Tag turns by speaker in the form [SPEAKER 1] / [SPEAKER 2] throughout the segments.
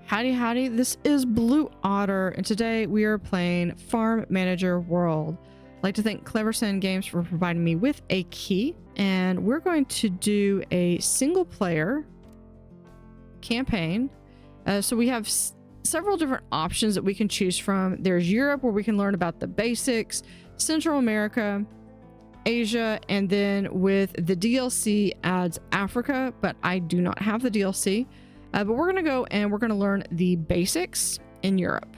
[SPEAKER 1] Howdy, howdy. This is Blue Otter, and today we are playing Farm Manager World. I'd like to thank Cleversan Games for providing me with a key, and we're going to do a single player campaign. So we have several different options that we can choose from. There's Europe, where we can learn about the basics, Central America, Asia, and then with the DLC adds Africa, but I do not have the DLC. But we're going to go and we're going to learn the basics in Europe.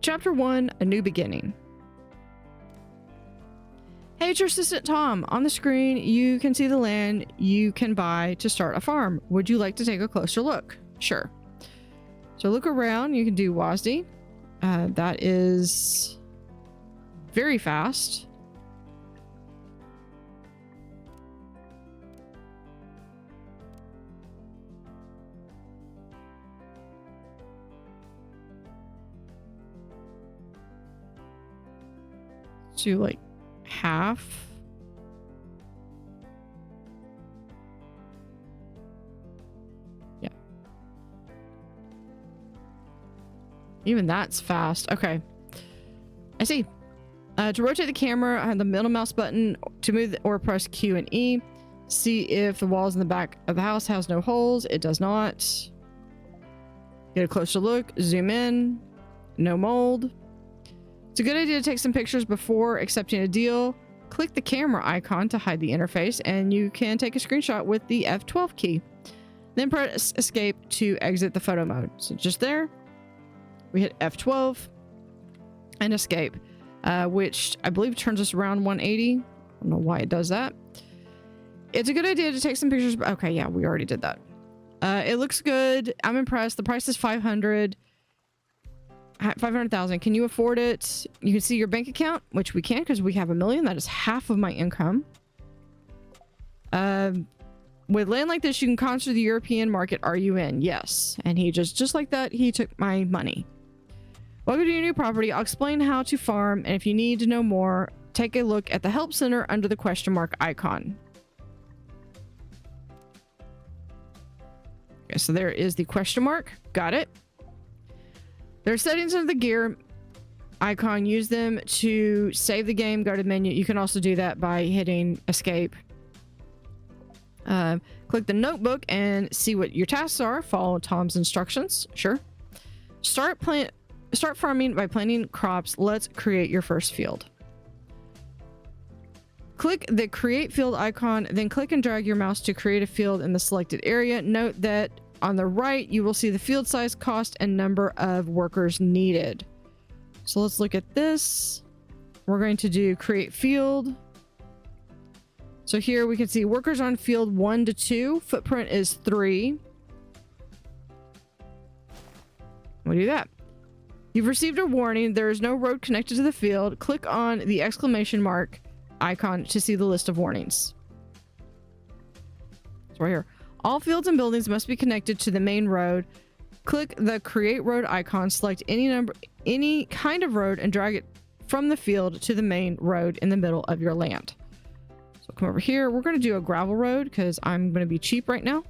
[SPEAKER 1] Chapter 1, A New Beginning. Hey, it's your assistant Tom. On the screen, you can see the land you can buy to start a farm. Would you like to take a closer look? Sure. So look around. You can do WASD. That is very fast. To like half. Yeah. Even that's fast. Okay. I see. To rotate the camera, I have the middle mouse button to move or press Q and E. See if the walls in the back of the house has no holes. It does not. Get a closer look. Zoom in. No mold. It's a good idea to take some pictures before accepting a deal. Click the camera icon to hide the interface, and you can take a screenshot with the F12 key. Then press escape to exit the photo mode. So just there, we hit F12 and escape, which I believe turns us around 180. I don't know why it does that. It's a good idea to take some pictures. Okay, yeah, we already did that. It looks good. I'm impressed. The price is 500,000. Can you afford it? You can see your bank account, which we can because we have $1 million. That is half of my income. With land like this, you can conquer the European market. Are you in? Yes. And he just like that, he took my money. Welcome to your new property. I'll explain how to farm, and if you need to know more, take a look at the help center under the question mark icon. Okay, so there is the question mark. Got it. There are settings under the gear icon. Use them to save the game. Go to the menu. You can also do that by hitting escape. Click the notebook and see what your tasks are. Follow Tom's instructions. Sure. Start farming by planting crops. Let's create your first field. Click the create field icon, then click and drag your mouse to create a field in the selected area. Note that on the right, you will see the field size, cost, and number of workers needed. So let's look at this. We're going to do create field. So here we can see workers on field 1 to 2. Footprint is 3. We'll do that. You've received a warning. There is no road connected to the field. Click on the exclamation mark icon to see the list of warnings. It's right here. All fields and buildings must be connected to the main road. Click the create road icon, select any kind of road, and drag it from the field to the main road in the middle of your land. So come over here. We're going to do a gravel road because I'm going to be cheap right now.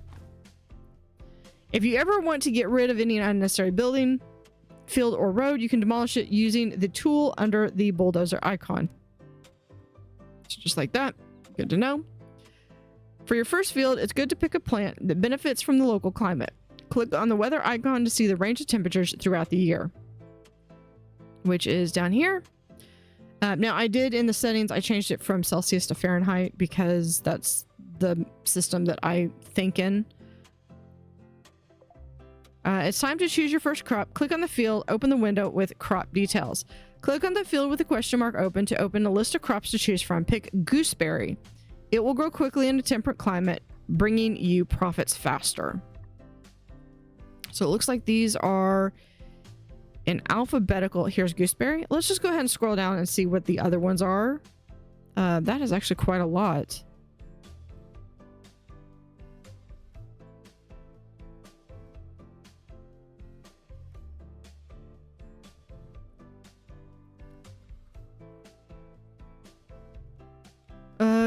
[SPEAKER 1] If you ever want to get rid of any unnecessary building, field, or road, you can demolish it using the tool under the bulldozer icon. So just like that. Good to know. For your first field, it's good to pick a plant that benefits from the local climate. Click on the weather icon to see the range of temperatures throughout the year, which is down here. Now, I did in the settings, I changed it from Celsius to Fahrenheit because that's the system that I think in. It's time to choose your first crop. Click on the field, open the window with crop details. Click on the field with the question mark open to open a list of crops to choose from. Pick gooseberry. It will grow quickly in a temperate climate, bringing you profits faster. So it looks like these are in alphabetical. Here's gooseberry. Let's just go ahead and scroll down and see what the other ones are. That is actually quite a lot.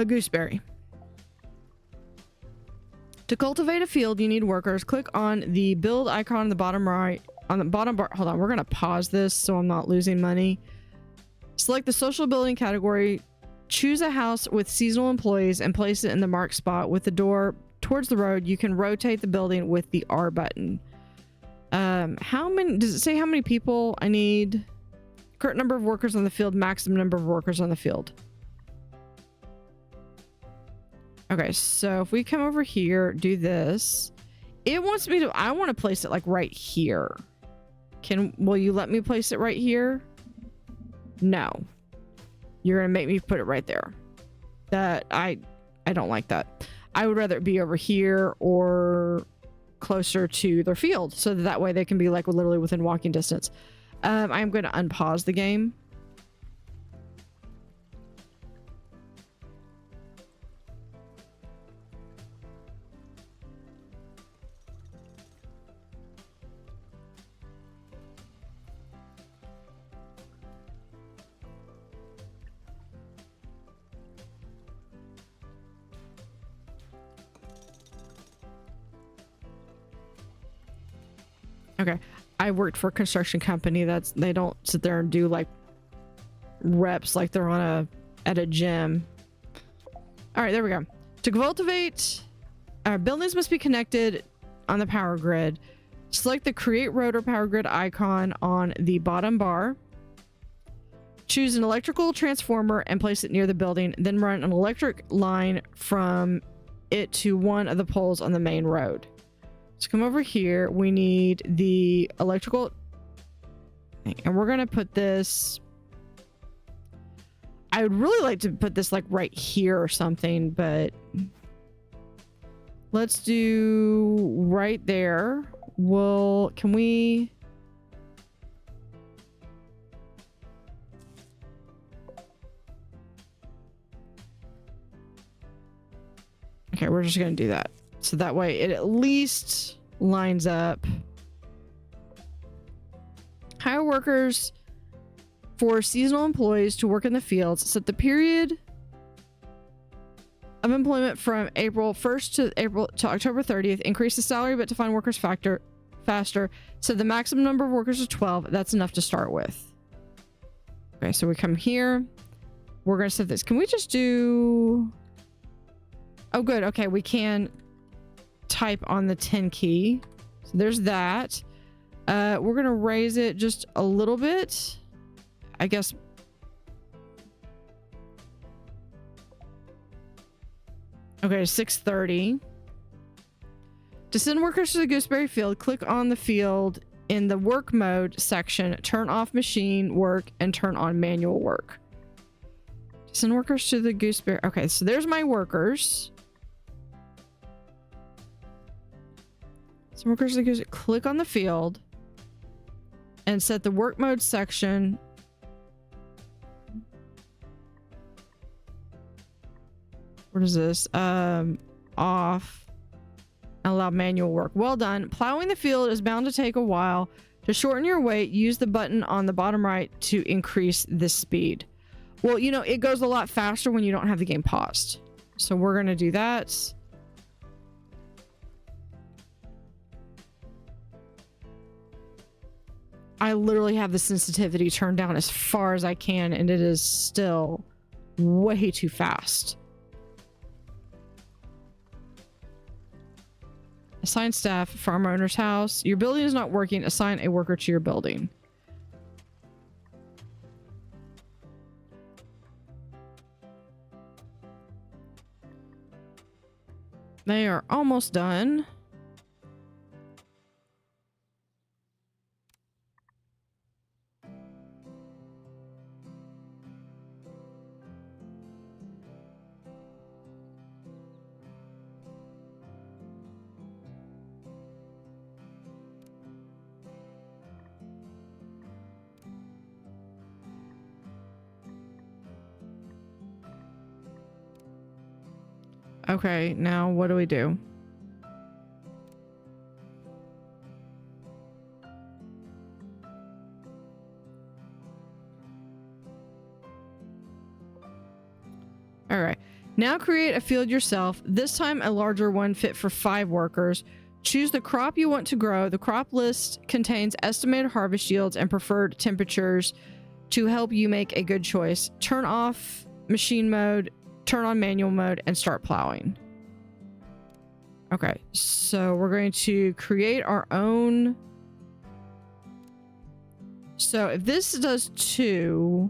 [SPEAKER 1] Gooseberry. To cultivate a field, you need workers. Click on the build icon on the bottom right. On the bottom bar, hold on, we're gonna pause this so I'm not losing money. Select the social building category. Choose a house with seasonal employees and place it in the marked spot with the door towards the road. You can rotate the building with the R button. How many, does it say how many people I need? Current number of workers on the field, maximum number of workers on the field. Okay, so if we come over here, do this. It wants me to, I want to place it like right here. Will you let me place it right here? No. You're gonna make me put it right there. I don't like that. I would rather it be over here or closer to their field so that way they can be like literally within walking distance. I'm going to unpause the game. Okay, I worked for a construction company they don't sit there and do like reps like they're on at a gym. All right, there we go. To cultivate, buildings must be connected on the power grid. Select the create road or power grid icon on the bottom bar. Choose an electrical transformer and place it near the building. Then run an electric line from it to one of the poles on the main road. Let's come over here. We need the electrical, and we're gonna put this. I would really like to put this like right here or something, but let's do right there. Can we? Okay, we're just gonna do that. So that way it at least lines up. Hire workers for seasonal employees to work in the fields. Set the period of employment from April 1st to October 30th. Increase the salary, but to find workers faster. So the maximum number of workers is 12. That's enough to start with. Okay, so we come here. We're going to set this. Can we just do... Oh, good. Okay, we can type on the 10 key. So there's that. We're going to raise it just a little bit. I guess. Okay, 6:30. To send workers to the gooseberry field, click on the field in the work mode section, turn off machine work and turn on manual work. To send workers to the gooseberry. Okay, so there's my workers. So workers to the gooseberry. Click on the field and set the work mode section. What is this? Off. Allow manual work. Well done. Plowing the field is bound to take a while. To shorten your wait, use the button on the bottom right to increase the speed. Well, you know, it goes a lot faster when you don't have the game paused. So we're going to do that. I literally have the sensitivity turned down as far as I can, and it is still way too fast. Assign staff, farmer owner's house. Your building is not working. Assign a worker to your building. They are almost done. Okay, now what do we do? All right. Now create a field yourself, this time a larger one fit for 5 workers. Choose the crop you want to grow. The crop list contains estimated harvest yields and preferred temperatures to help you make a good choice. Turn off machine mode, turn on manual mode, and start plowing. Okay, so we're going to create our own. So if this does 2,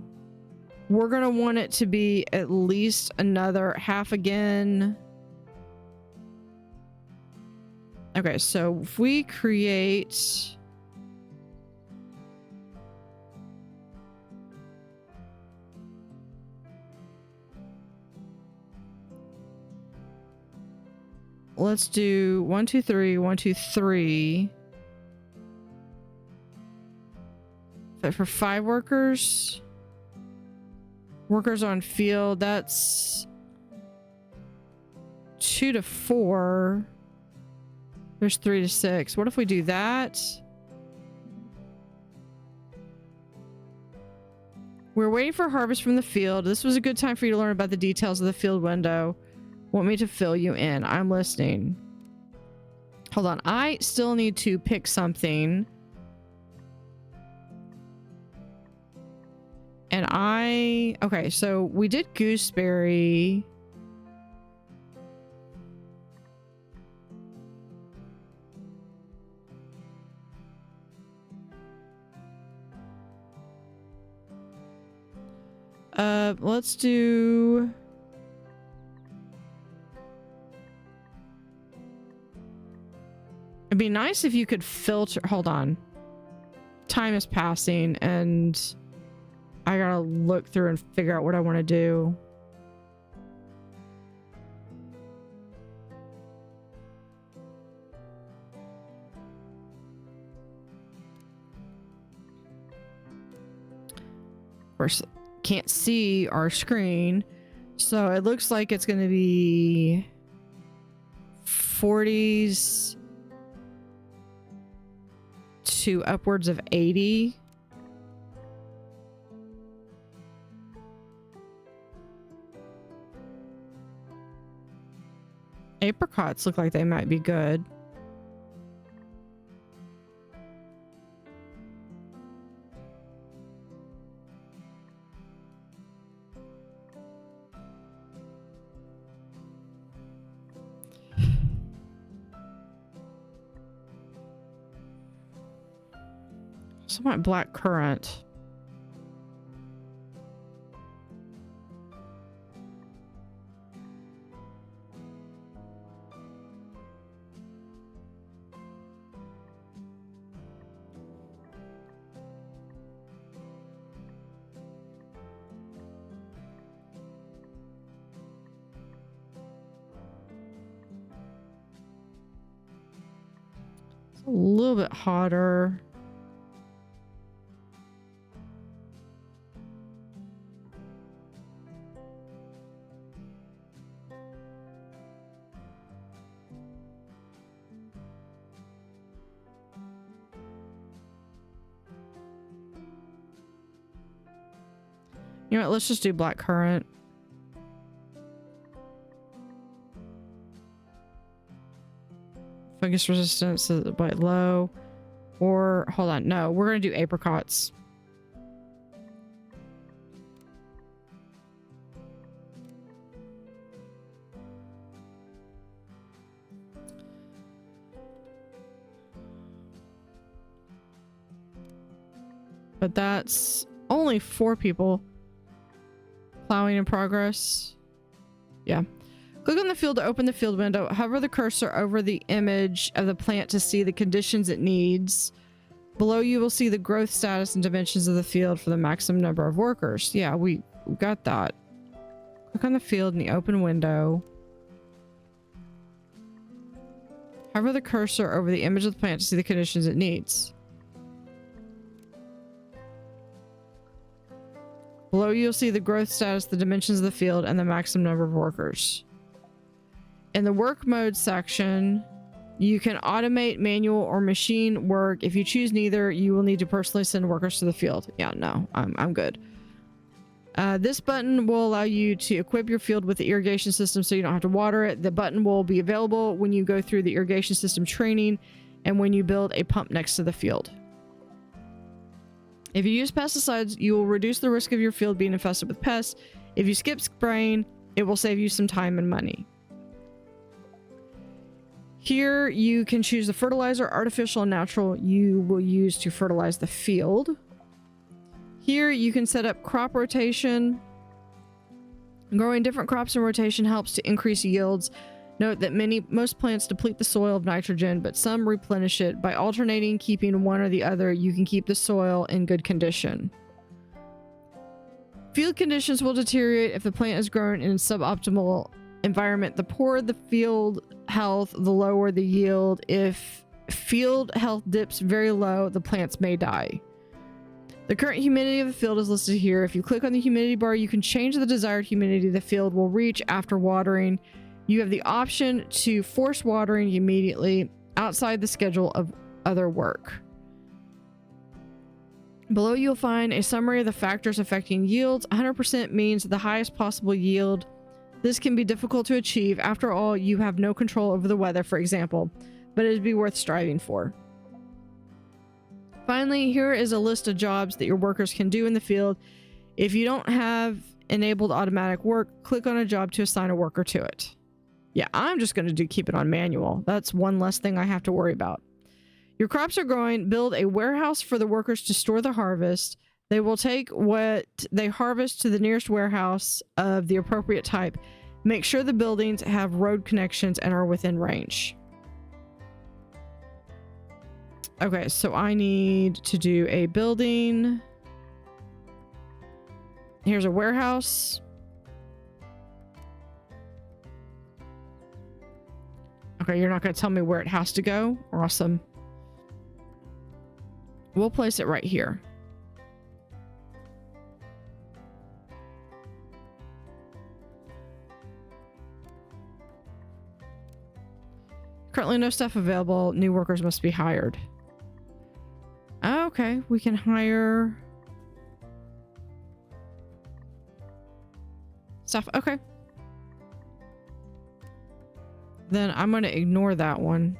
[SPEAKER 1] we're going to want it to be at least another half again. Okay, so if we create... Let's do 1, 2, 3, 1, 2, 3. But for 5 workers. Workers on field, that's 2 to 4. There's 3 to 6. What if we do that? We're waiting for harvest from the field. This was a good time for you to learn about the details of the field window. Want me to fill you in? I'm listening. Hold on. I still need to pick something. And okay, so we did gooseberry. Let's do... It'd be nice if you could filter... Hold on. Time is passing and I gotta look through and figure out what I want to do. Of course, can't see our screen, so it looks like it's going to be 40s to upwards of 80. Apricots look like they might be good. Somewhat black currant. It's a little bit hotter. You know what? Let's just do black currant. Fungus resistance is quite low. Or, hold on. No, we're going to do apricots. But that's only 4 people. Plowing in progress. Yeah. Click on the field to open the field window. Hover the cursor over the image of the plant to see the conditions it needs. Below you will see the growth status and dimensions of the field for the maximum number of workers. Yeah, we got that. Click on the field in the open window. Hover the cursor over the image of the plant to see the conditions it needs. Below you'll see the growth status, the dimensions of the field, and the maximum number of workers. In the work mode section, you can automate manual or machine work. If you choose neither, you will need to personally send workers to the field. Yeah, no, I'm good. This button will allow you to equip your field with the irrigation system so you don't have to water it. The button will be available when you go through the irrigation system training and when you build a pump next to the field. If you use pesticides, you will reduce the risk of your field being infested with pests. If you skip spraying, it will save you some time and money. Here you can choose the fertilizer, artificial and natural, you will use to fertilize the field. Here you can set up crop rotation. Growing different crops in rotation helps to increase yields. Note that most plants deplete the soil of nitrogen, but some replenish it. By alternating, keeping one or the other, you can keep the soil in good condition. Field conditions will deteriorate if the plant is grown in a suboptimal environment. The poorer the field health, the lower the yield. If field health dips very low, the plants may die. The current humidity of the field is listed here. If you click on the humidity bar, you can change the desired humidity the field will reach after watering. You have the option to force watering immediately outside the schedule of other work. Below you'll find a summary of the factors affecting yields. 100% means the highest possible yield. This can be difficult to achieve. After all, you have no control over the weather, for example, but it'd be worth striving for. Finally, here is a list of jobs that your workers can do in the field. If you don't have enabled automatic work, click on a job to assign a worker to it. Yeah, I'm just going to keep it on manual. That's one less thing I have to worry about. Your crops are growing. Build a warehouse for the workers to store the harvest. They will take what they harvest to the nearest warehouse of the appropriate type. Make sure the buildings have road connections and are within range. Okay, so I need to do a building. Here's a warehouse. Okay, you're not going to tell me where it has to go? Awesome. We'll place it right here. Currently no staff available. New workers must be hired. Okay, we can hire staff. Okay. Then I'm going to ignore that one.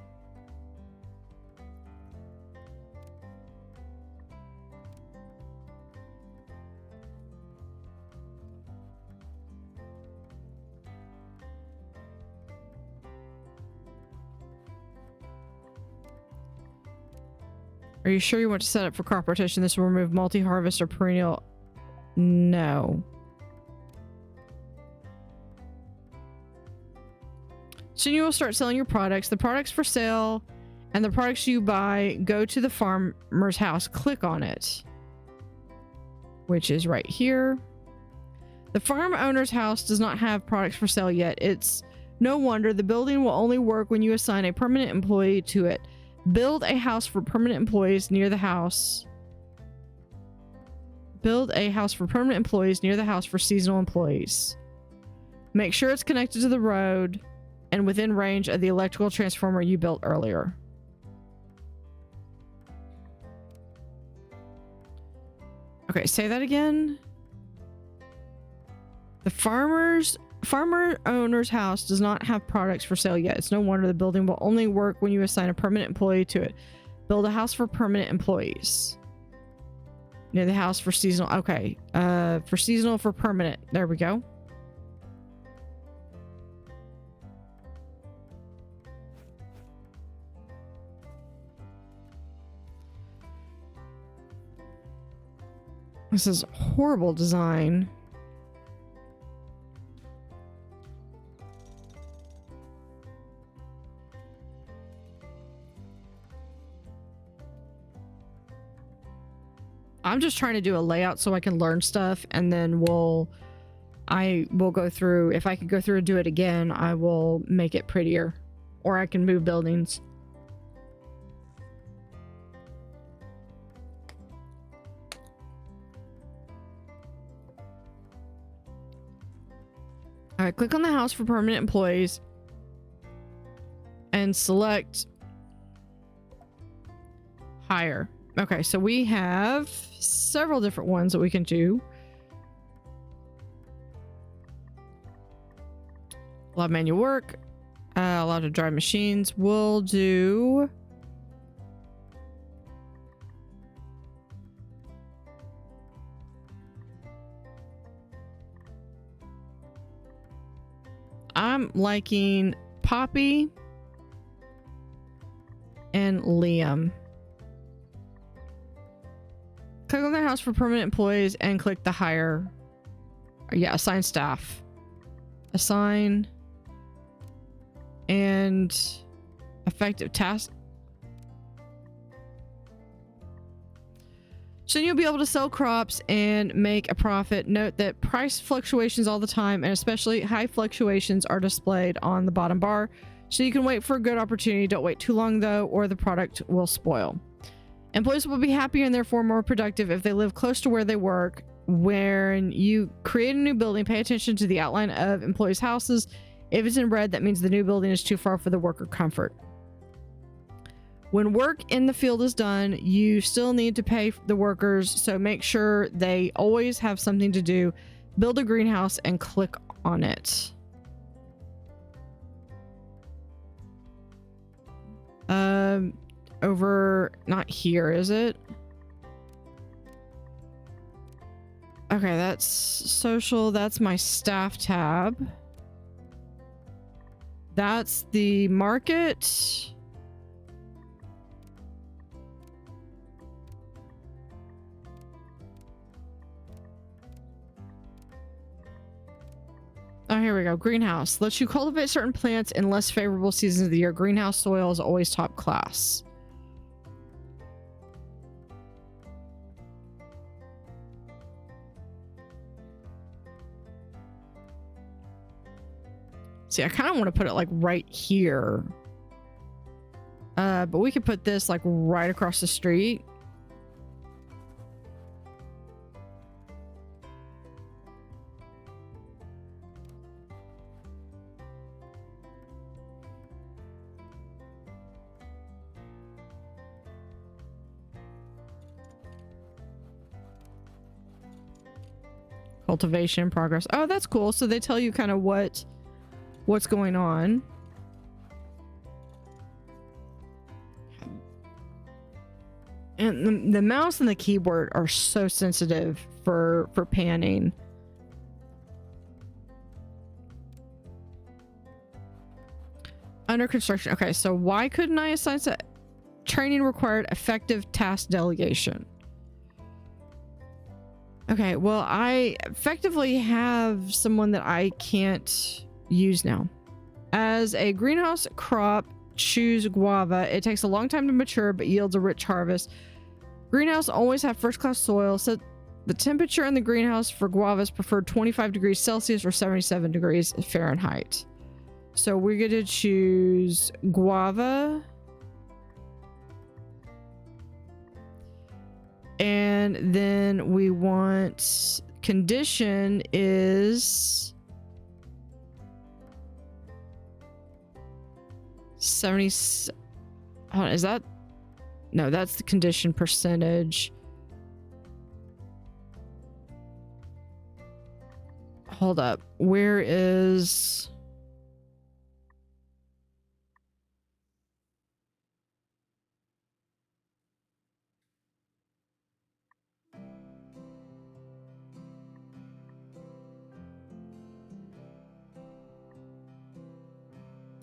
[SPEAKER 1] Are you sure you want to set up for crop rotation? This will remove multi-harvest or perennial. No. Soon you will start selling your products. The products for sale and the products you buy go to the farmer's house. Click on it, which is right here. The farm owner's house does not have products for sale yet. It's no wonder. The building will only work when you assign a permanent employee to it. Build a house for permanent employees near the house. Build a house for permanent employees near the house for seasonal employees. Make sure it's connected to the road and within range of the electrical transformer you built earlier. Okay, say that again. The farmer owner's house does not have products for sale yet. It's no wonder. The building will only work when you assign a permanent employee to it. Build a house for permanent employees. Near the house for seasonal. Okay. For seasonal, for permanent. There we go. This is horrible design. I'm just trying to do a layout so I can learn stuff, and then I will go through. If I could go through and do it again, I will make it prettier, or I can move buildings. All right, click on the house for permanent employees and select hire. Okay, so we have several different ones that we can do. Allow manual work. Allowed to drive machines. We'll do... I'm liking Poppy and Liam. Click on their house for permanent employees and click the hire. Yeah, assign staff. Assign and effective task. So you'll be able to sell crops and make a profit. Note that price fluctuations all the time, and especially high fluctuations are displayed on the bottom bar. So you can wait for a good opportunity. Don't wait too long though, or the product will spoil. Employees will be happier and therefore more productive if they live close to where they work. When you create a new building, pay attention to the outline of employees' houses. If it's in red, that means the new building is too far for the worker comfort. When work in the field is done, you still need to pay the workers, so make sure they always have something to do. Build a greenhouse and click on it. Over, not here, is it? Okay, that's social. That's my staff tab. That's the market. Oh, here we go. Greenhouse. Lets you cultivate certain plants in less favorable seasons of the year. Greenhouse soil is always top class. See, I kind of want to put it like right here. But we could put this like right across the street. Cultivation in progress. Oh, that's cool. So they tell you kind of what's going on. And the mouse and the keyboard are so sensitive for panning. Under construction. Okay, so why couldn't I assign training required effective task delegation? Okay, well, I effectively have someone that I can't use now. As a greenhouse crop, choose guava. It takes a long time to mature, but yields a rich harvest. Greenhouse always have first-class soil. Set the temperature in the greenhouse for guavas preferred 25 degrees Celsius or 77 degrees Fahrenheit. So we're going to choose guava. And then we want condition is 70. Hold on, is that? No, that's the condition percentage. Hold up. Where is...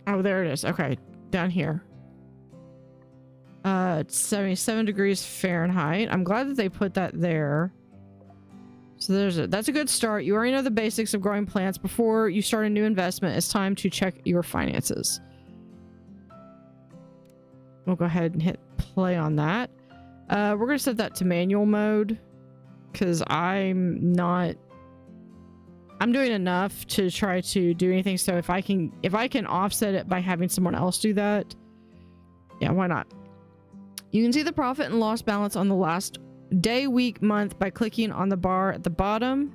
[SPEAKER 1] Oh, there it is. Okay, down here. It's 77 degrees Fahrenheit. I'm glad that they put that there. So that's a good start. You already know the basics of growing plants. Before you start a new investment, it's time to check your finances. We'll go ahead and hit play on that. We're going to set that to manual mode because I'm doing enough to try to do anything. So if I can offset it by having someone else do that, yeah, why not? You can see the profit and loss balance on the last day, week, month by clicking on the bar at the bottom.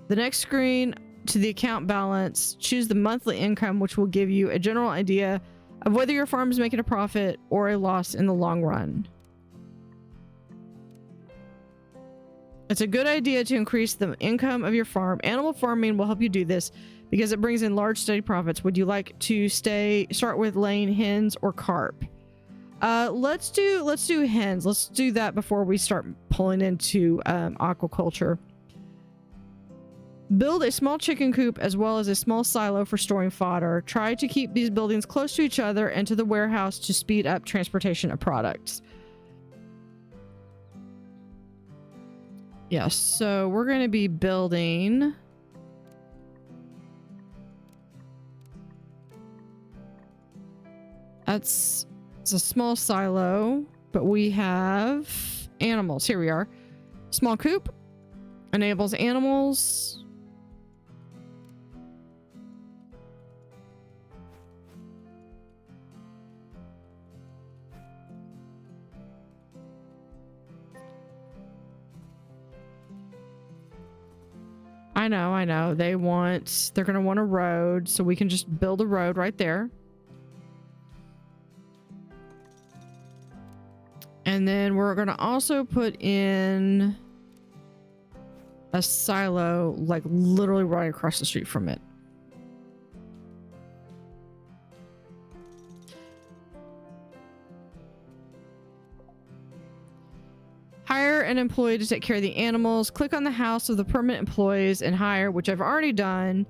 [SPEAKER 1] The next screen to the account balance, choose the monthly income, which will give you a general idea of whether your farm is making a profit or a loss in the long run. It's a good idea to increase the income of your farm. Animal farming will help you do this because it brings in large steady profits. Would you like to start with laying hens or carp? Let's do hens. Let's do that before we start pulling into aquaculture. Build a small chicken coop as well as a small silo for storing fodder. Try to keep these buildings close to each other and to the warehouse to speed up transportation of products. Yes, so we're going to be building it's a small silo, but we have animals. Here we are. Small coop enables animals. I know. They're going to want a road, so we can just build a road right there. And then we're going to also put in a silo, like literally right across the street from it. Hire an employee to take care of the animals. Click on the house of the permanent employees and hire, which I've already done.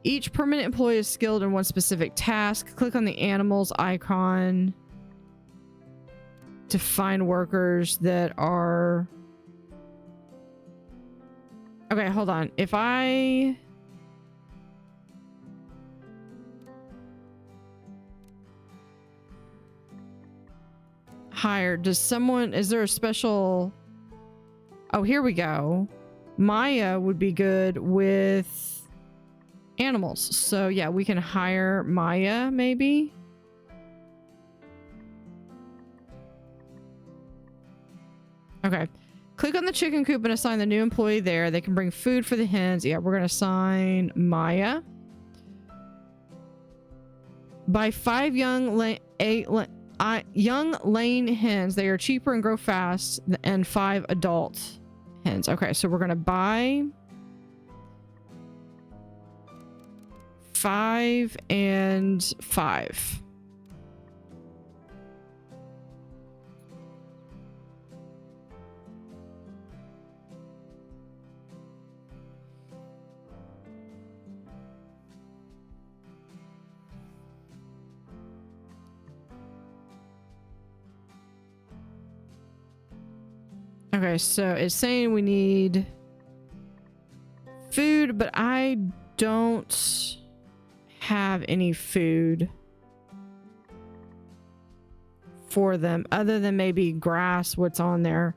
[SPEAKER 1] Each permanent employee is skilled in one specific task. Click on the animals icon to find workers that are... Okay, hold on. If I... hire, is there a special... Oh, here we go. Maya would be good with animals. So yeah, we can hire Maya maybe. Okay. Click on the chicken coop and assign the new employee there. They can bring food for the hens. Yeah, we're going to assign Maya. Buy 5 young laying hens. They are cheaper and grow fast, and 5 adult hens. Okay, so we're going to buy 5 and 5. Okay, so it's saying we need food, but I don't have any food for them other than maybe grass, what's on there.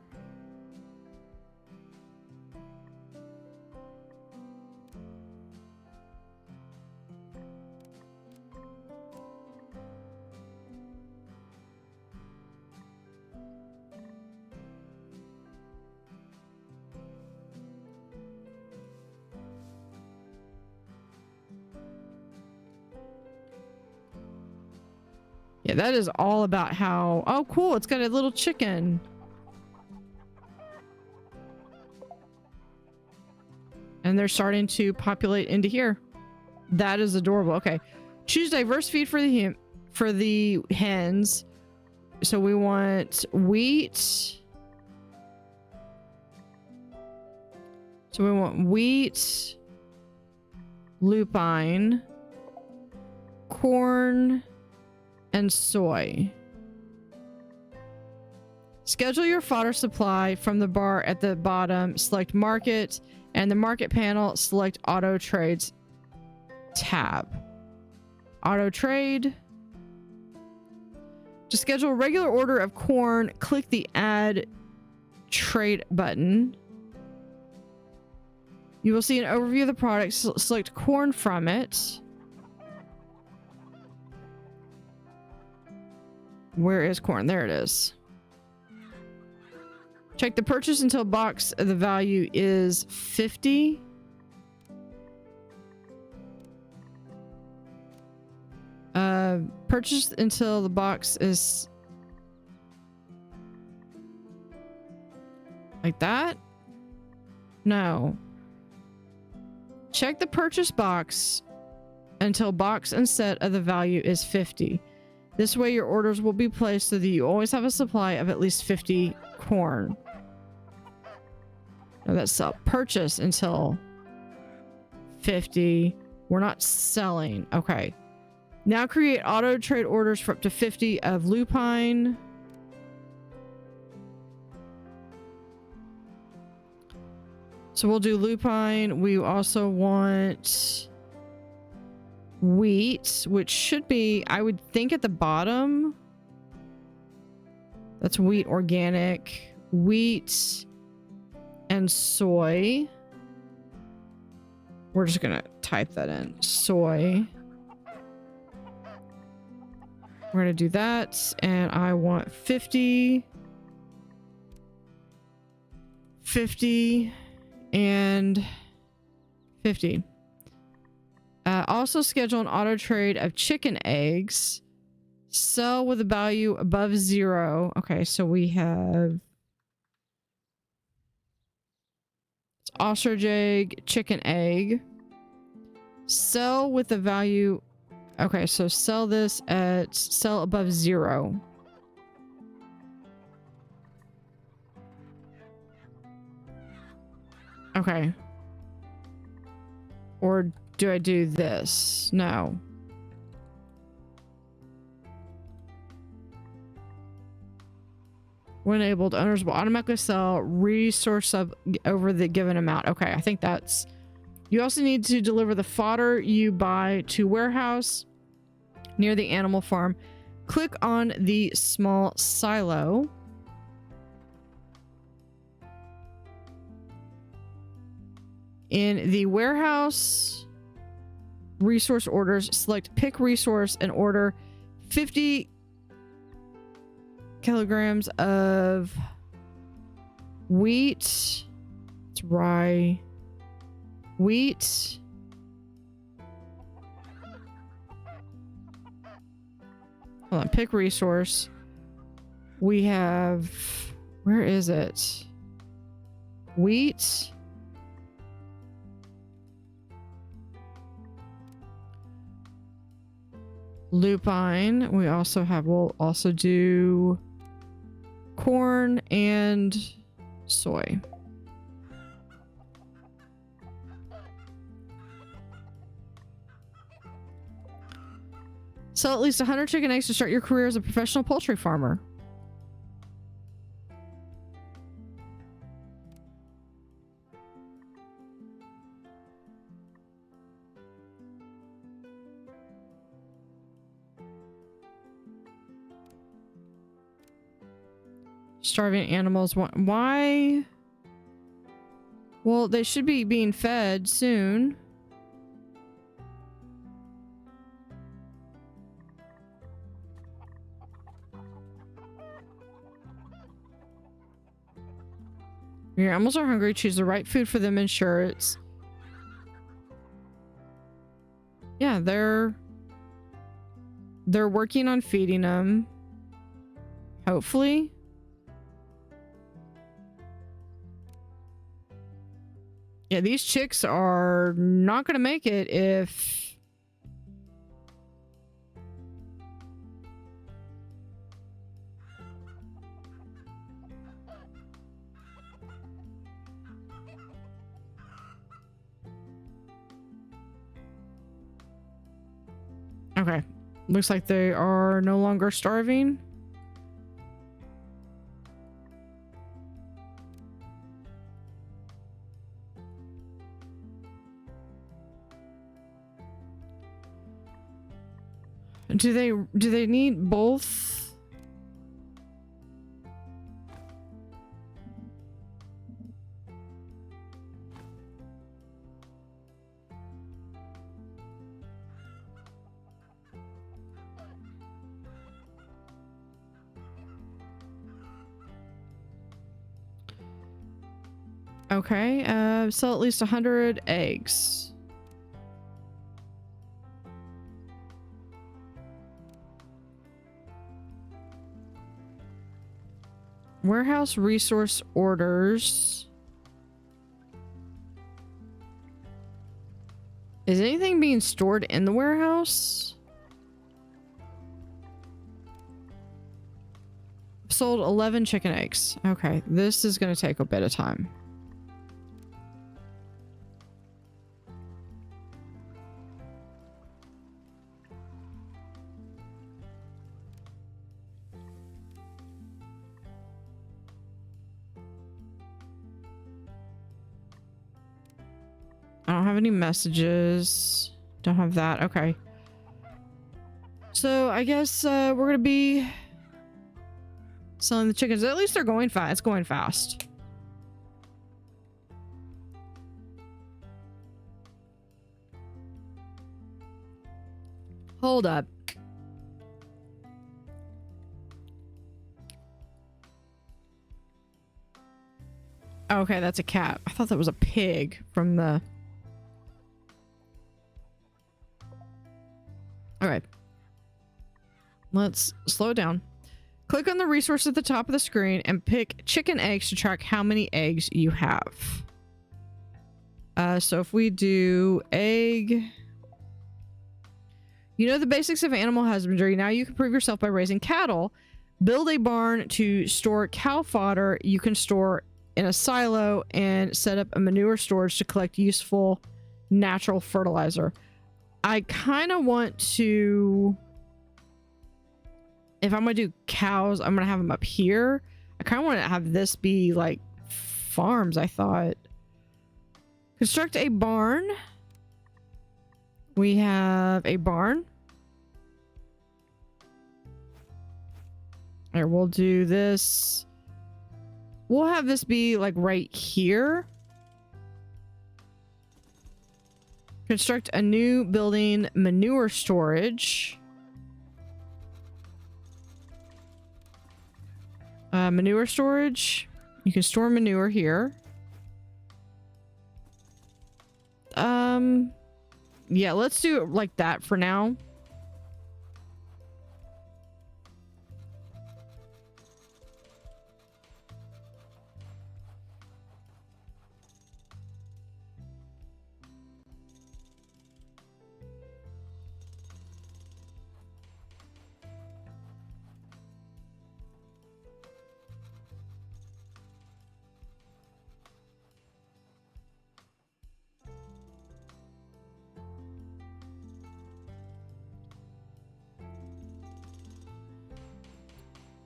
[SPEAKER 1] Yeah, that is all about how... Oh, cool. It's got a little chicken. And they're starting to populate into here. That is adorable. Okay. Choose diverse feed for the hens. So we want wheat. So we want wheat, lupine, corn, and soy. Schedule your fodder supply from the bar at the bottom. Select market, and the market panel, select auto trades tab. Auto trade. To schedule a regular order of corn, click the add trade button. You will see an overview of the product. Select corn from it. Where is corn? There it is. Check the purchase until box. The value is 50. Purchase until the box is like that. No. Check the purchase box until box and set of the value is 50. This way your orders will be placed so that you always have a supply of at least 50 corn. No, that's a purchase until 50. We're not selling. Okay. Now create auto trade orders for up to 50 of lupine. So we'll do lupine. We also want wheat, which should be, I would think, at the bottom. That's wheat organic, wheat, and soy. We're just gonna type that in. Soy. We're gonna do that, and I want 50, 50, and 50. Also schedule an auto trade of chicken eggs. Sell with a value above 0. Okay, so we have ostrich egg, chicken egg. Sell with a value. Okay, so sell this at sell above 0. Okay. Or do I do this? No. When enabled, owners will automatically sell resource of over the given amount. Okay, I think that's... You also need to deliver the fodder you buy to warehouse near the animal farm. Click on the small silo. In the warehouse resource orders, select pick resource and order 50 kilograms of wheat. It's rye. Wheat. Hold on, pick resource. We have, where is it? Wheat. Lupine. We also have, we'll also do corn and soy. Sell at least 100 chicken eggs to start your career as a professional poultry farmer. Starving animals. Why? Well, they should be being fed soon. Your animals are hungry. Choose the right food for them. Ensure it's... Yeah, they're working on feeding them. Hopefully. Yeah, these chicks are not going to make it if... Okay. Looks like they are no longer starving. Do they need both? Okay, sell at least 100 eggs. Warehouse resource orders. Is anything being stored in the warehouse? Sold 11 chicken eggs. Okay, this is going to take a bit of time. I don't have any messages. Don't have that. Okay. So I guess we're going to be selling the chickens. At least they're going fast. It's going fast. Hold up. Okay, that's a cat. I thought that was a pig from the... Okay. Let's slow down. Click on the resource at the top of the screen and pick chicken eggs to track how many eggs you have. So if we do egg... You know the basics of animal husbandry. Now you can prove yourself by raising cattle. Build a barn to store cow fodder you can store in a silo and set up a manure storage to collect useful natural fertilizer. I kind of want to... If I'm going to do cows, I'm going to have them up here. I kind of want to have this be like farms, I thought. Construct a barn. We have a barn. Here, we'll do this. We'll have this be like right here. Construct a new building, manure storage. Manure storage. You can store manure here. Yeah, let's do it like that for now.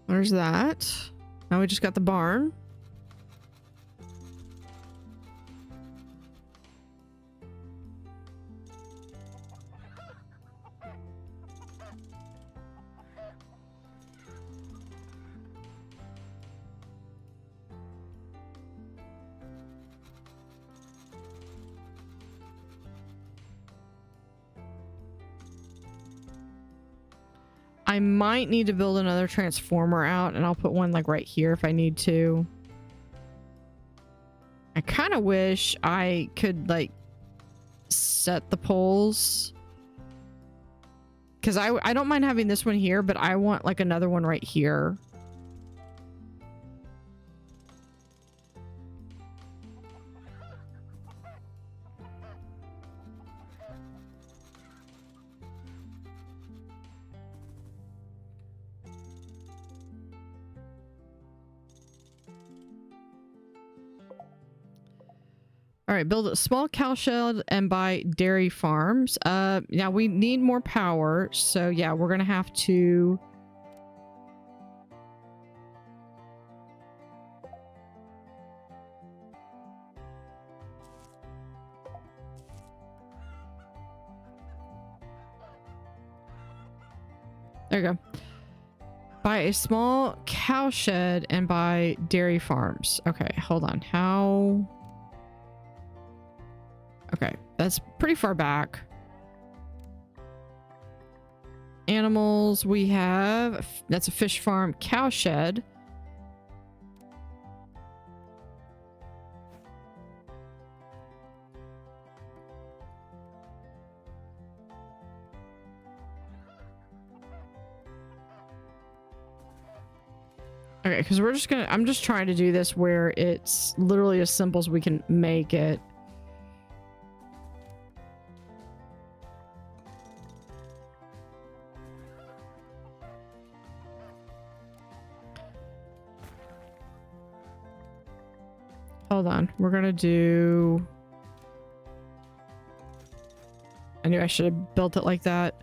[SPEAKER 1] There's that. Now we just got the barn. I might need to build another transformer out, and I'll put one like right here if I need to. I kind of wish I could like set the poles, because I don't mind having this one here, but I want like another one right here. All right, build a small cow shed and buy dairy farms. Now we need more power, so yeah, we're gonna have to... There you go. Buy a small cow shed and buy dairy farms. Okay, hold on. How... Okay, that's pretty far back. Animals, we have... That's a fish farm, cow shed. Okay, because we're just gonna... I'm just trying to do this where it's literally as simple as we can make it. Hold on. We're gonna do... I knew I should have built it like that.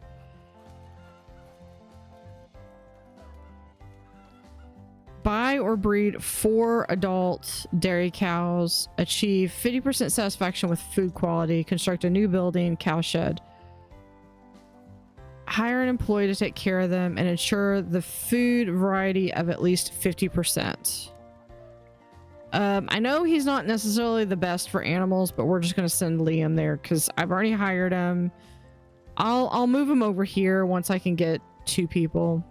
[SPEAKER 1] Buy or breed 4 adult dairy cows. Achieve 50% satisfaction with food quality. Construct a new building, cow shed. Hire an employee to take care of them and ensure the food variety of at least 50%. I know he's not necessarily the best for animals, but we're just going to send Liam there because I've already hired him. I'll move him over here once I can get 2 people.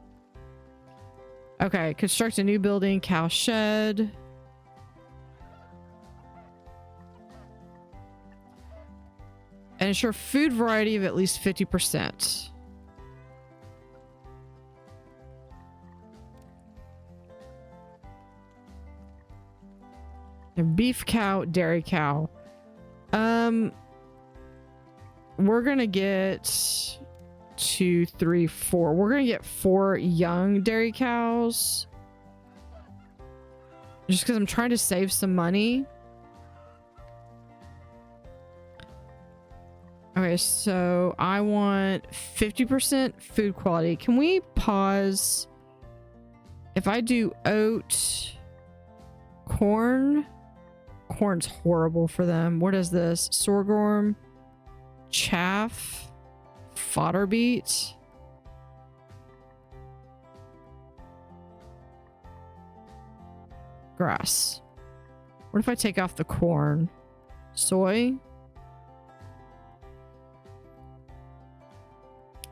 [SPEAKER 1] Okay, construct a new building, cow shed. And ensure food variety of at least 50%. A beef cow, dairy cow. We're gonna get 2, 3, 4. We're gonna get 4 young dairy cows. Just because I'm trying to save some money. Okay, so I want 50% food quality. Can we pause? If I do oat, corn. Corn's horrible for them. What is this? Sorghum, chaff, fodder beet. Grass. What if I take off the corn? Soy.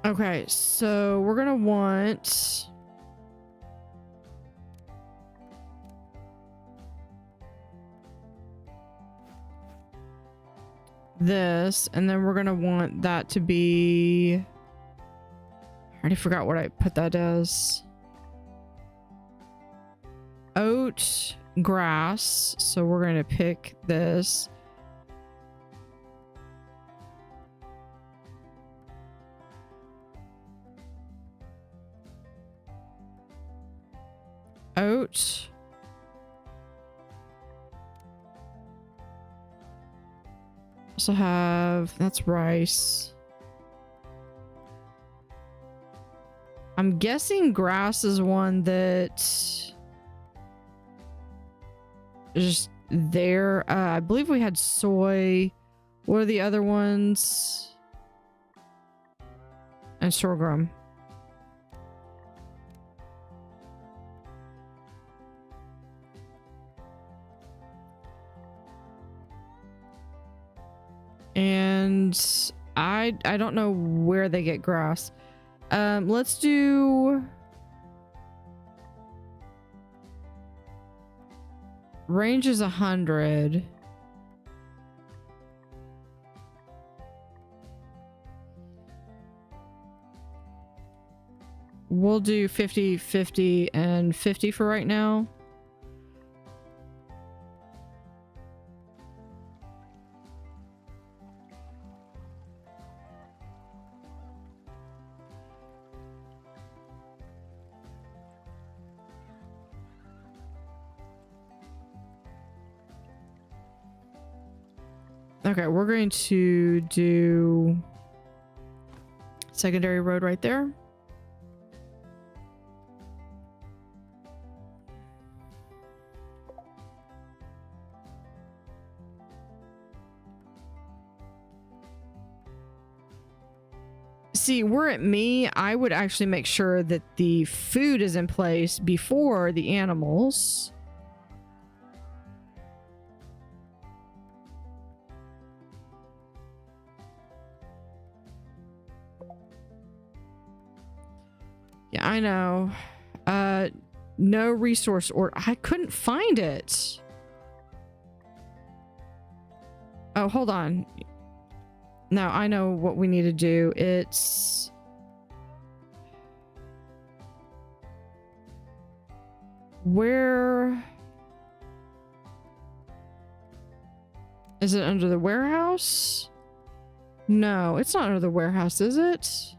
[SPEAKER 1] Okay, so we're gonna want this, and then we're gonna want that to be... I already forgot what I put that as. Oat, grass, so we're gonna pick this. Oat. Also have, that's rice. I'm guessing grass is one that is just there. I believe we had soy. What are the other ones? And sorghum. And I don't know where they get grass. Let's do range is 100. We'll do 50, 50, and 50 for right now. Okay, we're going to do secondary road right there. See, were it me, I would actually make sure that the food is in place before the animals. Yeah, I know. No resource, or I couldn't find it. Oh, hold on. No, I know what we need to do. It's... Where... Is it under the warehouse? No, it's not under the warehouse, is it?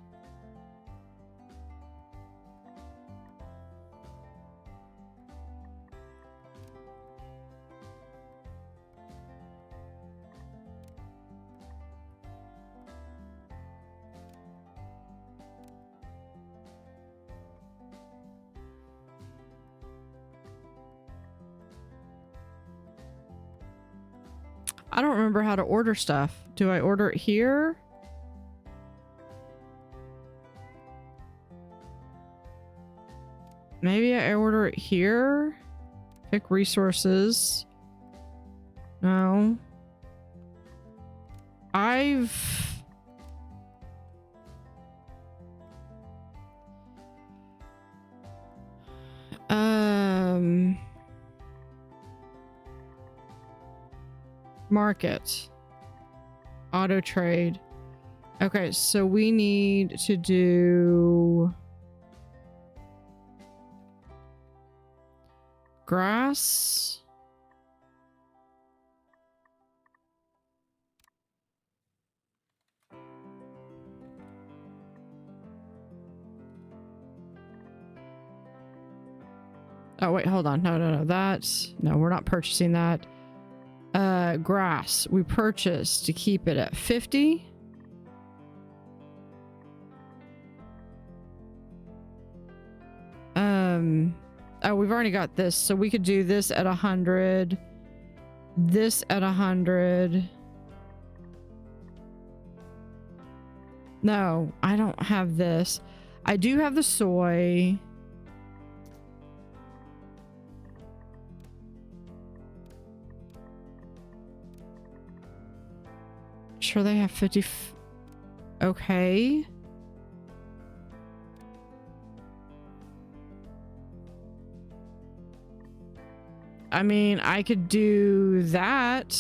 [SPEAKER 1] I don't remember how to order stuff. Do I order it here? Maybe I order it here? Pick resources. No. Market. Auto trade. Okay, so we need to do grass. Oh, wait, hold on. No. No, we're not purchasing that. Grass. We purchased to keep it at 50. Oh, we've already got this, so we could do this at 100. This at 100. No, I don't have this. I do have the soy. Sure, they have 50. Okay. I mean, I could do that.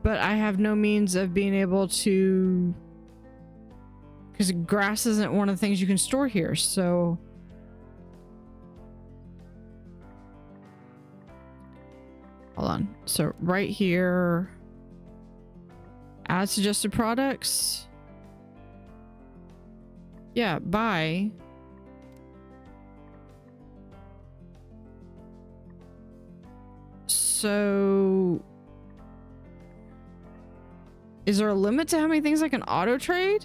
[SPEAKER 1] But I have no means of being able to... Because grass isn't one of the things you can store here, so... Hold on. So right here... Add suggested products. Yeah, buy. So... Is there a limit to how many things I can auto trade?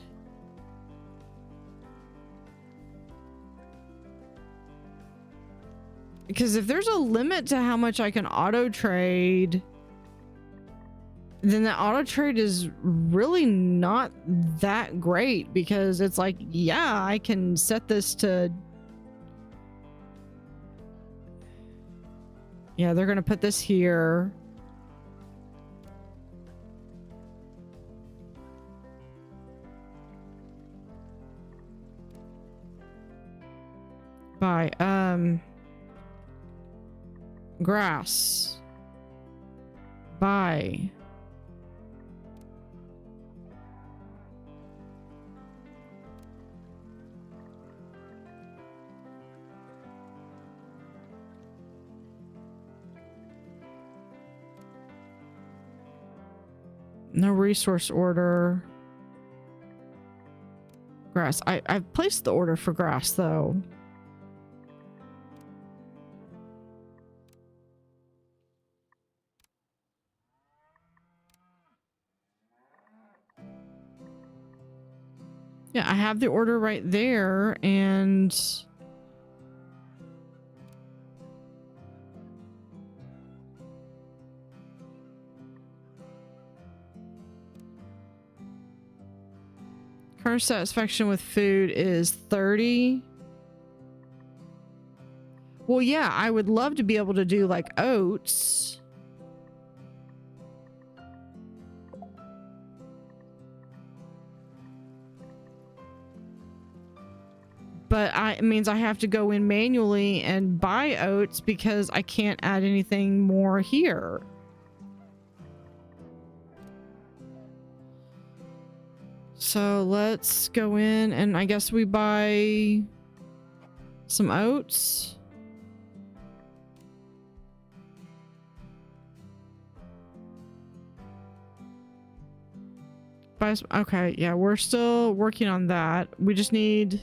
[SPEAKER 1] Because if there's a limit to how much I can auto trade, then the auto trade is really not that great, because it's like, yeah, I can set this to... Yeah, they're going to put this here. Buy, grass. Buy. No resource order. Grass. I've placed the order for grass though. Yeah, I have the order right there, and current satisfaction with food is 30. Well, yeah, I would love to be able to do like oats. But it means I have to go in manually and buy oats because I can't add anything more here. So let's go in and I guess we buy some oats. Okay, yeah, we're still working on that. We just need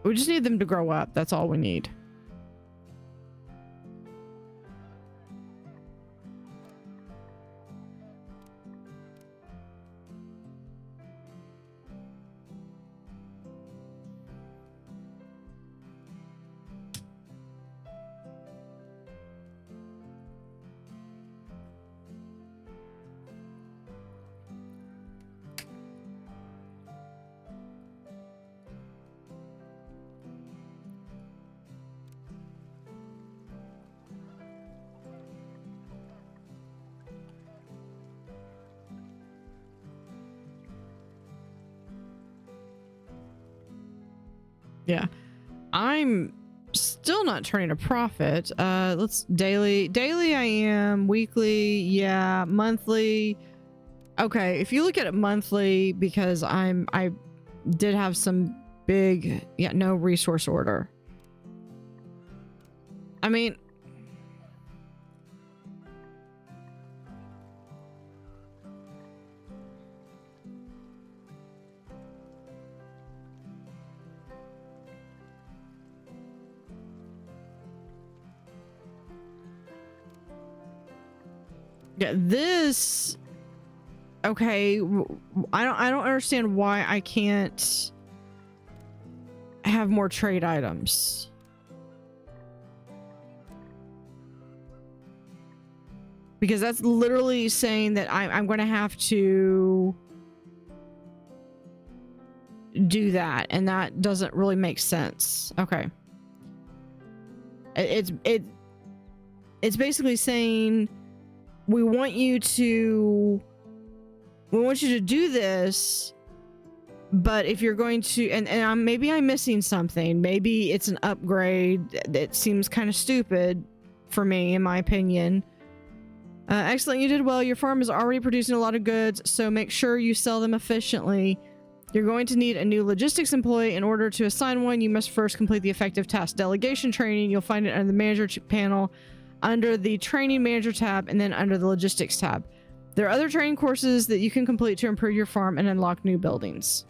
[SPEAKER 1] them to grow up. That's all we need. Yeah. I'm still not turning a profit. Let's daily I am, weekly, yeah, monthly. Okay, if you look at it monthly, because I did have some big, yeah, no resource order. I mean, yeah, this, okay, I don't understand why I can't have more trade items. Because that's literally saying that I'm going to have to do that, and that doesn't really make sense. Okay. It's basically saying we want you to do this, but if you're going to, and maybe I'm missing something. Maybe it's an upgrade that seems kind of stupid for me, in my opinion. Excellent, you did well. Your farm is already producing a lot of goods, so make sure you sell them efficiently. You're going to need a new logistics employee. In order to assign one, you must first complete the effective task delegation training. You'll find it under the manager panel, under the training manager tab, and then under the logistics tab. There are other training courses that you can complete to improve your farm and unlock new buildings.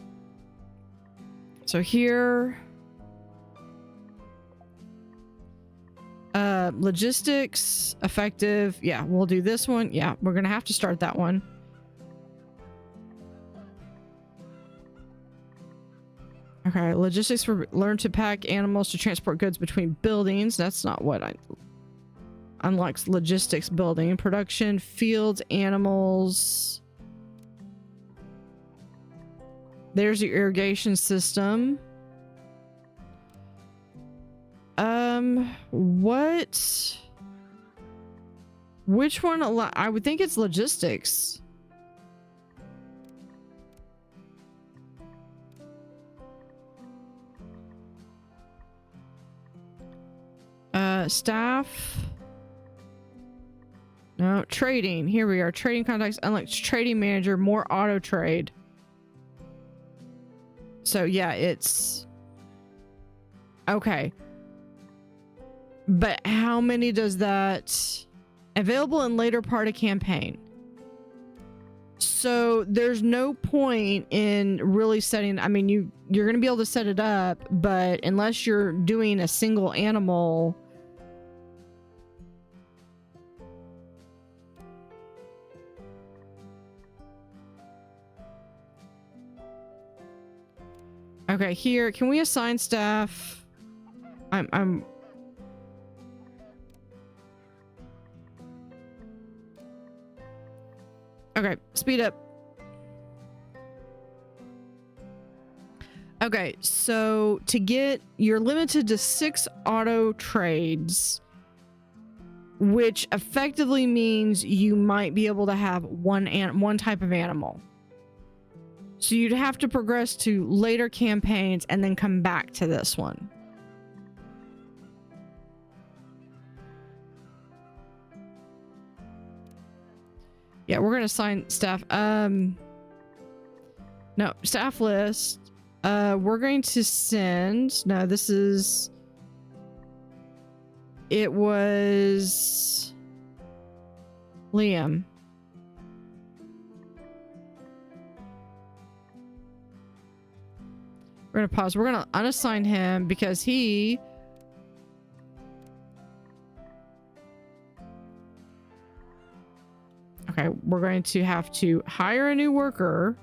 [SPEAKER 1] So here, logistics, effective. Yeah, we'll do this one. Yeah, we're gonna have to start that one. Okay, logistics for learn to pack animals to transport goods between buildings. That's not what I unlocks. Logistics building, production, fields, animals. There's your irrigation system. What? Which one? I would think it's logistics. Staff. No, trading. Here we are. Trading contacts. Unlike trading manager, more auto trade. So yeah, it's okay. But how many does that available in later part of campaign? So there's no point in really setting. I mean, you're going to be able to set it up, but unless you're doing a single animal. Okay, here, can we assign staff? I'm okay, speed up. Okay, so to get, you're limited to 6 auto trades, which effectively means you might be able to have one type of animal. So you'd have to progress to later campaigns and then come back to this one. Yeah, we're gonna assign staff. No, staff list. We're going to send. No, this is. It was Liam. We're gonna pause. We're gonna unassign him because he. Okay, we're going to have to hire a new worker.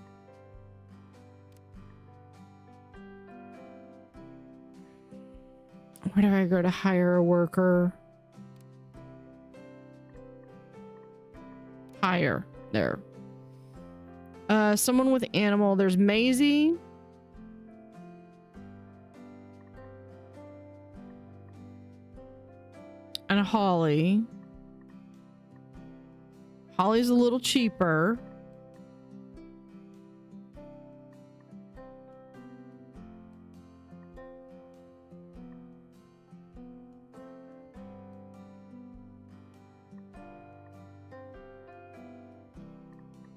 [SPEAKER 1] Where do I go to hire a worker? Hire. There. Someone with animal. There's Maisie. And Holly. Holly's a little cheaper.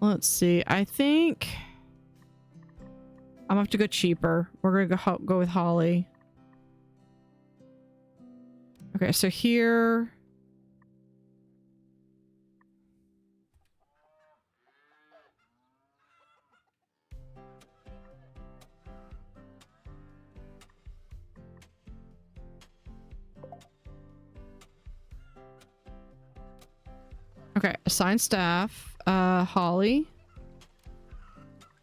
[SPEAKER 1] Let's see. I think I'm gonna have to go cheaper. We're gonna go with Holly. Okay, so here. Okay, assign staff, Holly.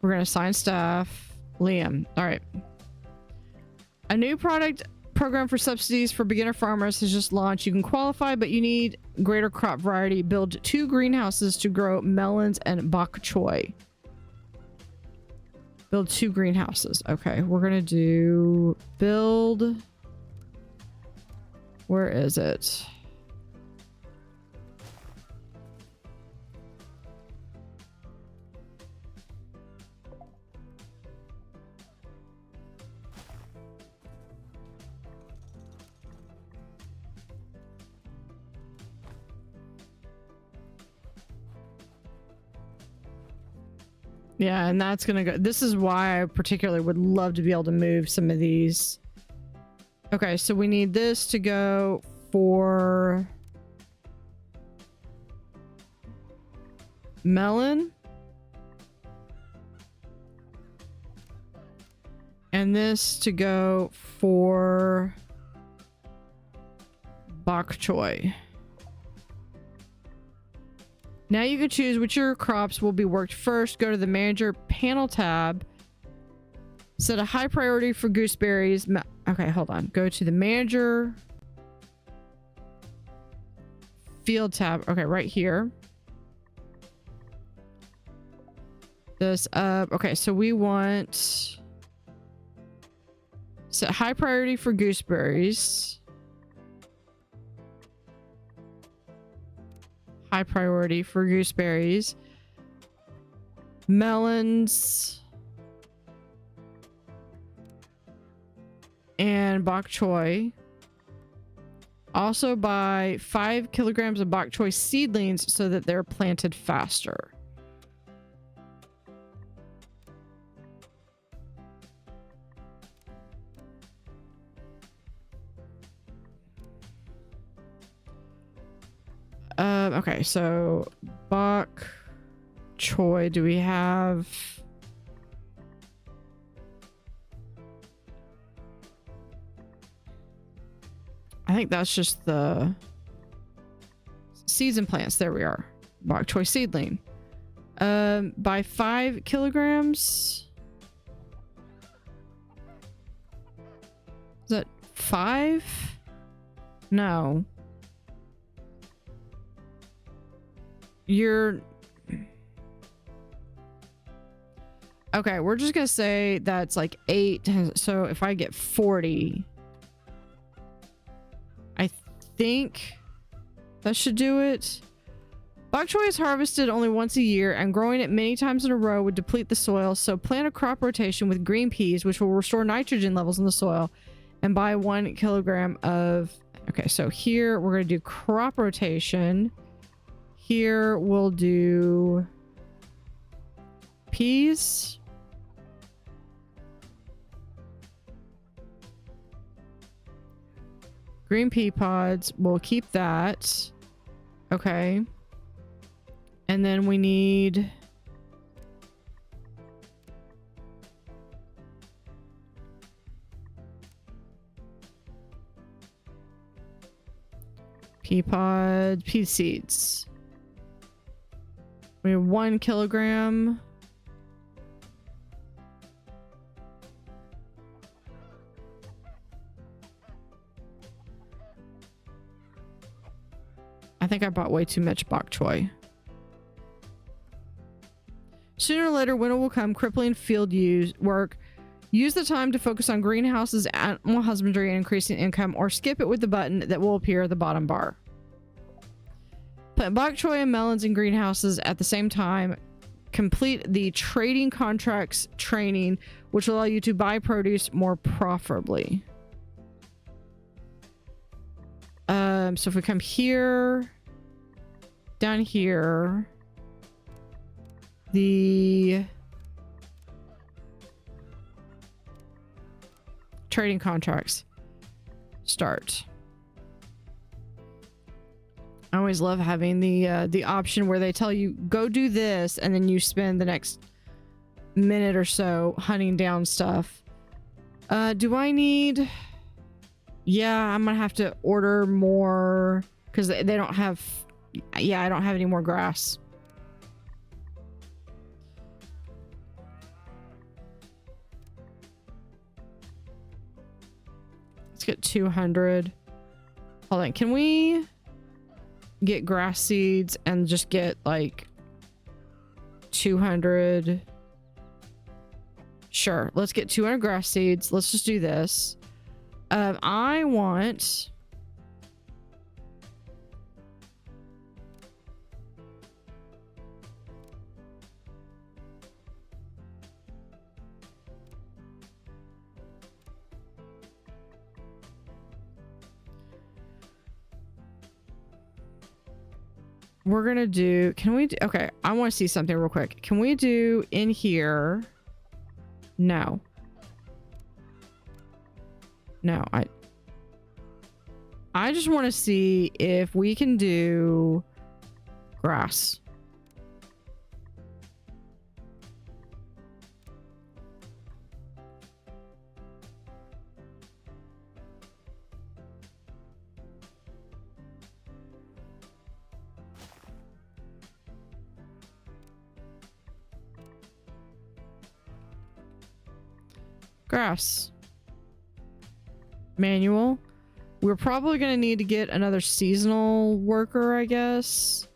[SPEAKER 1] We're gonna assign staff, Liam. All right. A new product program for subsidies for beginner farmers has just launched. You can qualify, but you need greater crop variety. Build 2 greenhouses to grow melons and bok choy. Build 2 greenhouses. Okay, we're gonna do build. Where is it? Yeah, and that's gonna go. This is why I particularly would love to be able to move some of these. Okay, so we need this to go for melon. And this to go for bok choy. Now you can choose which your crops will be worked first. Go to the manager panel tab. Set a high priority for gooseberries. Okay, hold on. Go to the manager field tab. Okay, right here. This up. Okay, so we want set high priority for gooseberries. High priority for gooseberries. Melons. And bok choy. Also buy 5 kilograms of bok choy seedlings so that they're planted faster. Okay, so bok choy, do we have... I think that's just the seeds and plants. There we are. Bok choy seedling. By 5 kilograms. Is that 5? No. You're... Okay, we're just gonna say that's like 8. So if I get 40... I think that should do it. Bok choy is harvested only once a year, and growing it many times in a row would deplete the soil, so plant a crop rotation with green peas, which will restore nitrogen levels in the soil, and buy 1 kilogram of... Okay, so here we're going to do crop rotation. Here we'll do peas. Green pea pods, we'll keep that. Okay. And then we need... pea pod, pea seeds. We have 1 kilogram. I think I bought way too much bok choy. Sooner or later, winter will come, crippling field work. Use the time to focus on greenhouses, animal husbandry, and increasing income, or skip it with the button that will appear at the bottom bar. Plant bok choy and melons in greenhouses at the same time. Complete the trading contracts training, which will allow you to buy produce more profitably. So if we come here, down here, the trading contracts. Start. I always love having the option where they tell you go do this and then you spend the next minute or so hunting down stuff. Do I need... Yeah, I'm gonna have to order more because they don't have... Yeah, I don't have any more grass. Let's get 200. Hold on, can we get grass seeds and just get like 200? Sure, let's get 200 grass seeds. Let's just do this. I want... We're gonna do... Can we do... Okay, I want to see something real quick. Can we do in here... No. No, I just want to see if we can do grass. Grass. Manual. We're probably going to need to get another seasonal worker, I guess.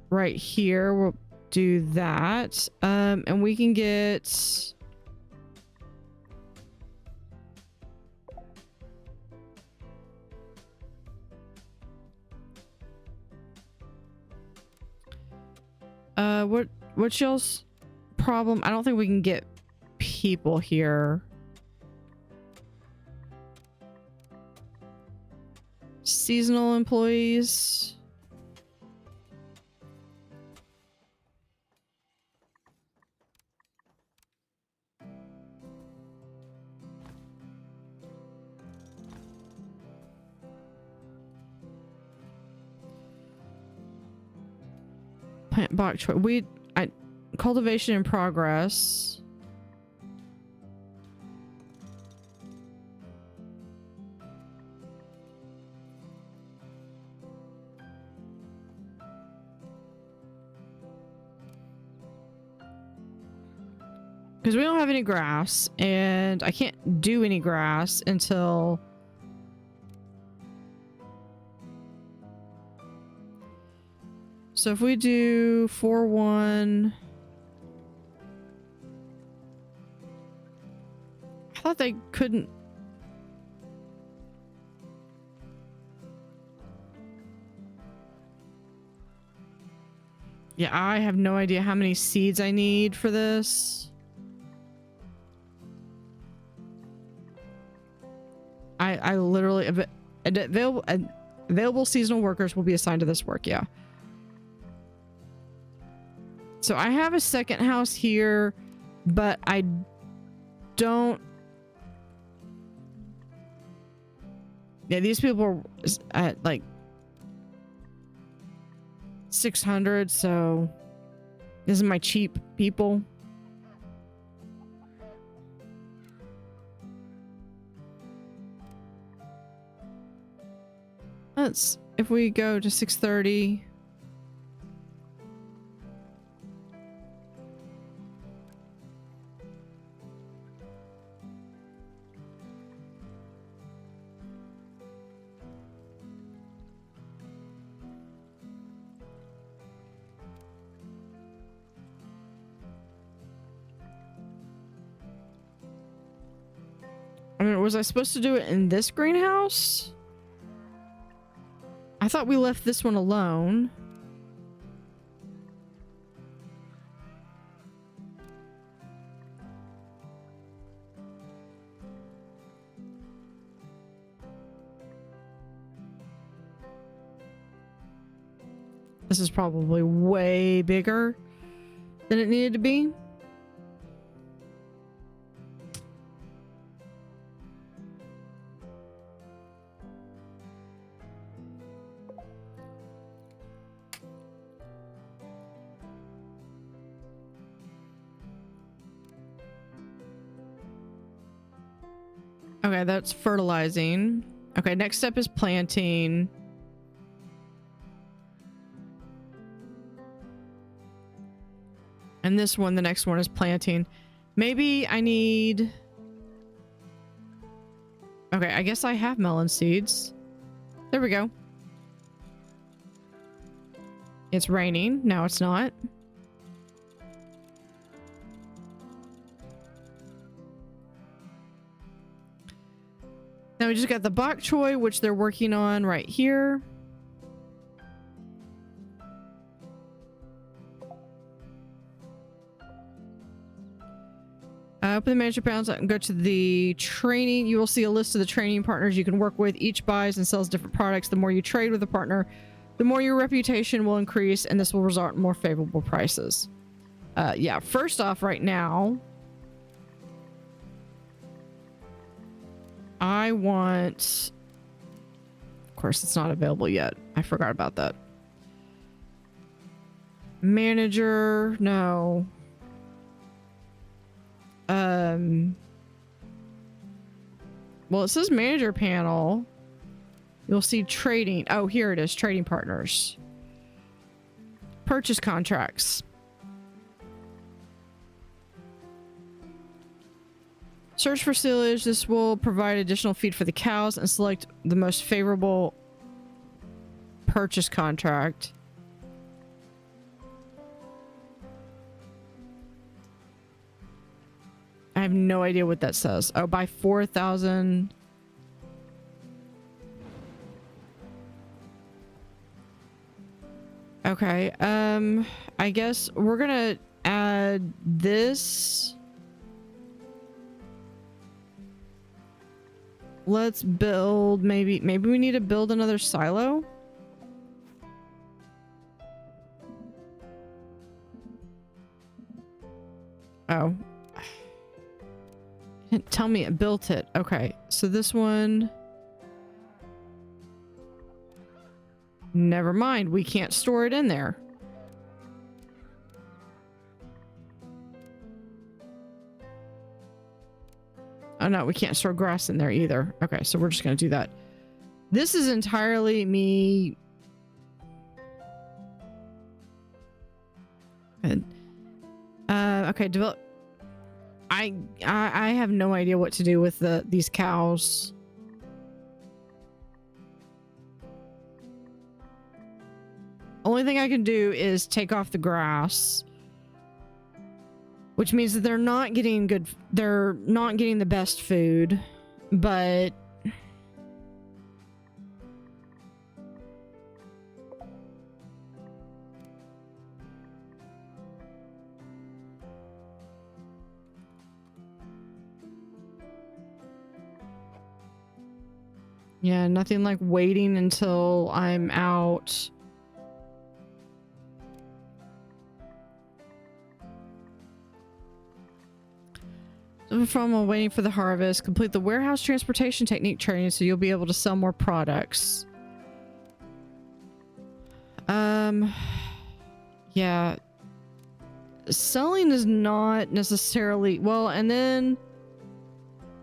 [SPEAKER 1] Right here. We'll do that. And we can get... What's y'all's problem? I don't think we can get people here. Seasonal employees. Plant box choice. Cultivation in progress. Because we don't have any grass, and I can't do any grass until... So if we do 4-1... I thought they couldn't... Yeah, I have no idea how many seeds I need for this. I literally... Available seasonal workers will be assigned to this work, yeah. So I have a second house here, but I don't... Yeah, these people are at like 600, so this is my cheap people. Let's, if we go to 630. I mean, was I supposed to do it in this greenhouse? I thought we left this one alone. This is probably way bigger. than it needed to be. Okay, that's fertilizing. Okay, next step is planting. And this one, the next one is planting. Maybe I need... Okay, I guess I have melon seeds. There we go. It's raining. Now it's not. Now we just got the bok choy, which they're working on right here. Open the manager panels and go to the training. You will see a list of the training partners you can work with. Each buys and sells different products. The more you trade with a partner, the more your reputation will increase, and this will result in more favorable prices. Yeah, first off, right now, I want... Of course, it's not available yet. I forgot about that. Manager, no. Well, it says manager panel. You'll see trading. Oh, here it is. Trading partners. Purchase contracts. Search for silage. This will provide additional feed for the cows and select the most favorable purchase contract. I have no idea what that says. Oh, by 4,000. Okay. I guess we're gonna add this. Let's build, maybe we need to build another silo. Oh. It didn't tell me it built it. Okay, so this one. Never mind, we can't store it in there. Oh no, we can't store grass in there either. Okay, so we're just gonna do that. This is entirely me. Good. Okay, develop. I have no idea what to do with these cows. Only thing I can do is take off the grass. Which means that they're not getting the best food, but yeah, nothing like waiting until I'm out. From while waiting for the harvest, complete the warehouse transportation technique training so you'll be able to sell more products. Yeah. Selling is not necessarily well, and then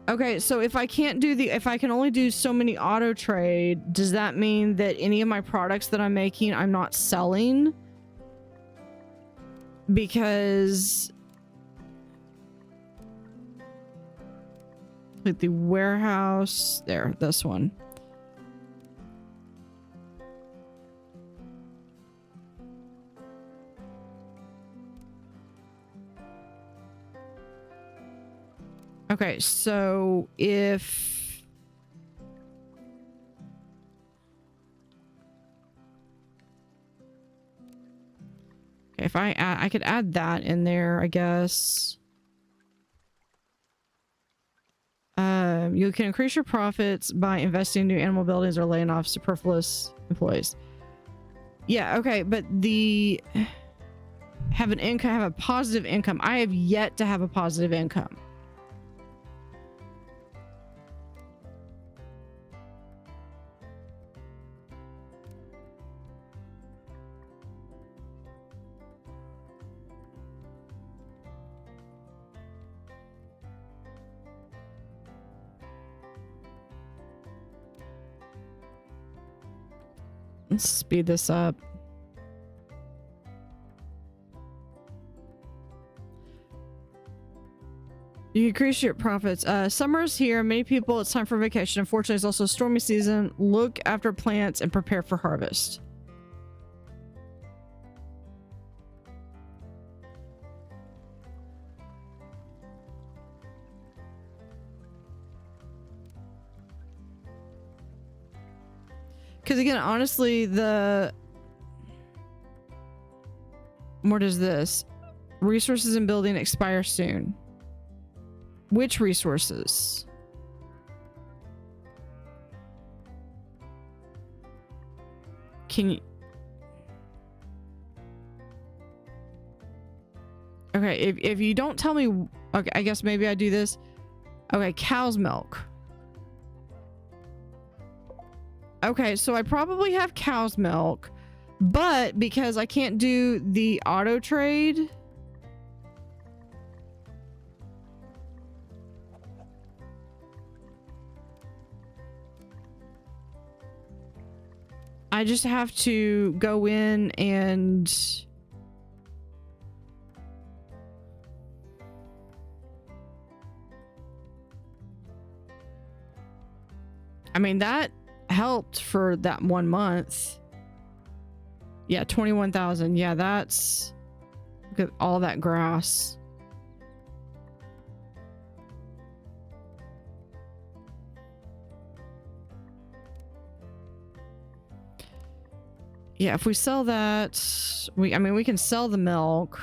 [SPEAKER 1] okay, so if I can't do if I can only do so many auto trade, does that mean that any of my products that I'm making I'm not selling? Because with the warehouse there, this one. Okay, so if I could add that in there, I guess. You can increase your profits by investing in new animal buildings or laying off superfluous employees. Yeah, okay, but the have an income, have a positive income. I have yet to have a positive income. Let's speed this up. You increase your profits. Summer's here. Many people, it's time for vacation. Unfortunately, it's also a stormy season. Look after plants and prepare for harvest. Because again, honestly, what is this? Resources in building expire soon. Which resources? Can you... Okay, if you don't tell me... Okay, I guess maybe I do this. Okay, cow's milk. Okay, so I probably have cow's milk, but because I can't do the auto trade, I just have to go in and I mean, that helped for that 1 month. Yeah, 21,000. Yeah, that's look at all that grass. Yeah, if we sell that, I mean, we can sell the milk.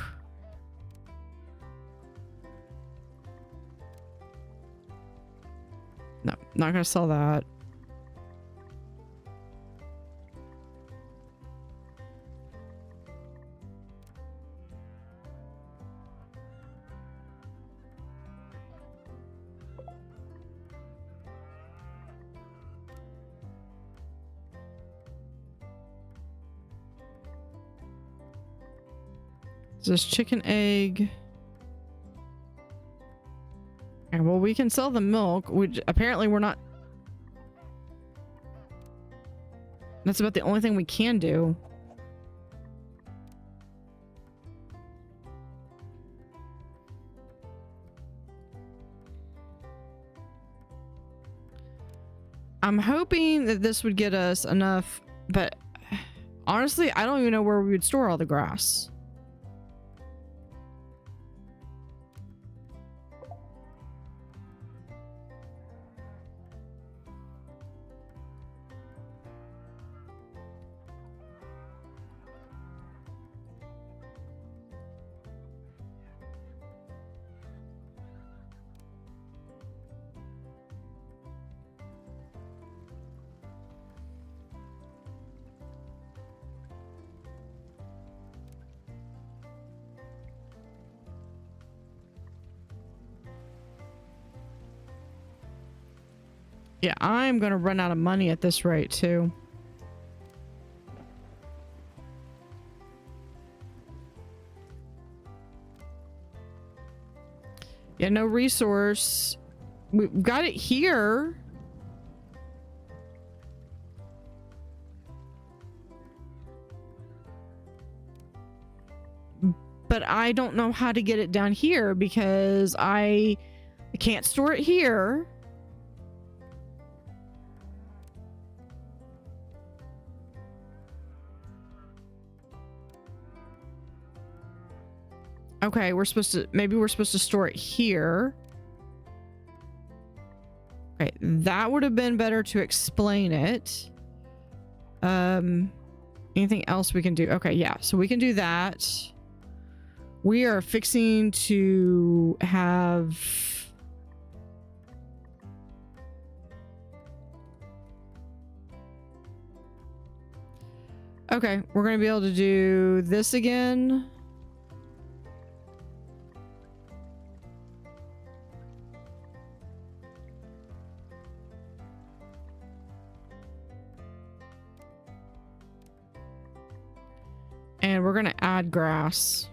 [SPEAKER 1] No, not gonna sell that. This chicken egg. And well, we can sell the milk, which apparently we're not. That's about the only thing we can do. I'm hoping that this would get us enough, but honestly, I don't even know where we would store all the grass. Yeah, I'm gonna run out of money at this rate too. Yeah, no resource. We've got it here. But I don't know how to get it down here because I can't store it here. Okay, maybe we're supposed to store it here. Okay, that would have been better to explain it. Anything else we can do? Okay, yeah, so we can do that. We are fixing to have... Okay, we're gonna be able to do this again. and we're gonna add grass.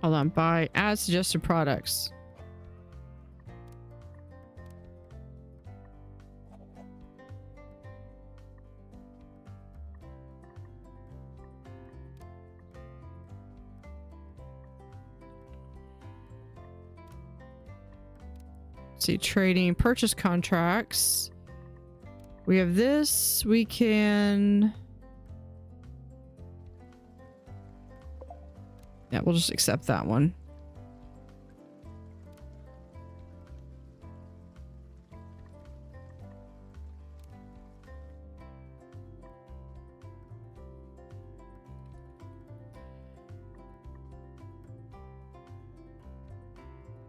[SPEAKER 1] Hold on, buy add suggested products. See, trading purchase contracts. We have this. We can. Yeah, we'll just accept that one.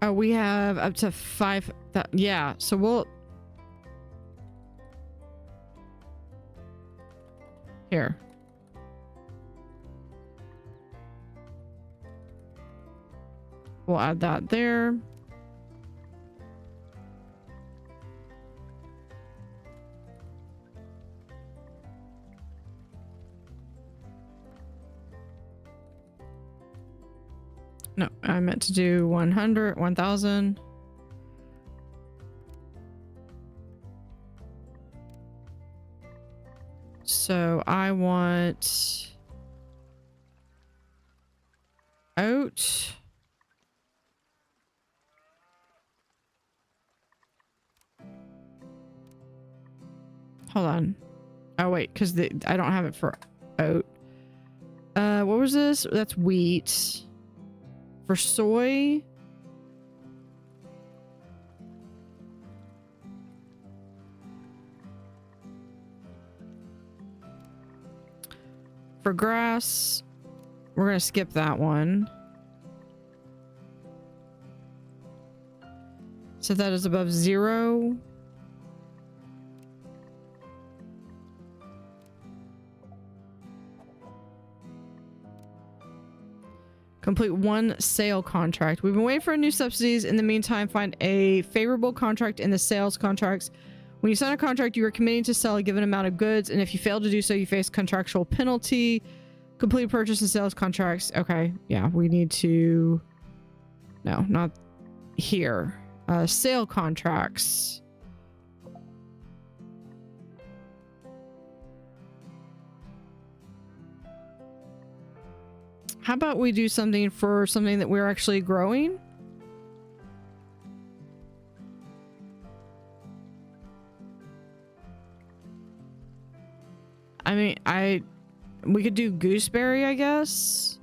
[SPEAKER 1] Oh, we have up to 5. Yeah, so we'll. Here. We'll add that there. No, I meant to do 100, 1000. So I want oat. Hold on. Oh wait, because I don't have it for oat. What was this? That's wheat. For soy. For grass, we're gonna skip that one. So that is above 0. Complete 1 sale contract. We've been waiting for new subsidies. In the meantime, find a favorable contract in the sales contracts. When you sign a contract, you are committing to sell a given amount of goods, and if you fail to do so, you face contractual penalty. Complete purchase and sales contracts. Okay, yeah, we need to... No, not here. Sale contracts. How about we do something for something that we're actually growing? I mean, we could do gooseberry, I guess.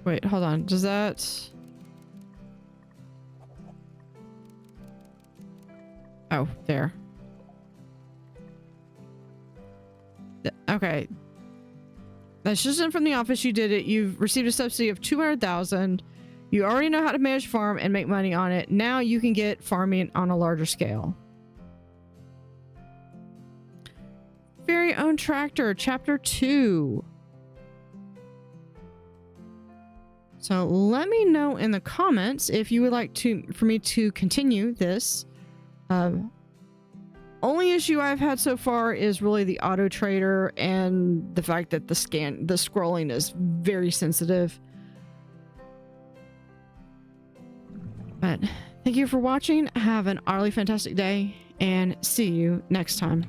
[SPEAKER 1] Wait, hold on. Does that... Oh, there. Okay. That's just in from the office. You did it. You've received a subsidy of 200,000. You already know how to manage farm and make money on it. Now you can get farming on a larger scale. Very own tractor, chapter 2. So let me know in the comments if you would like for me to continue this. Only issue I've had so far is really the auto trader and the fact that the scrolling is very sensitive. But thank you for watching. Have an utterly fantastic day and see you next time.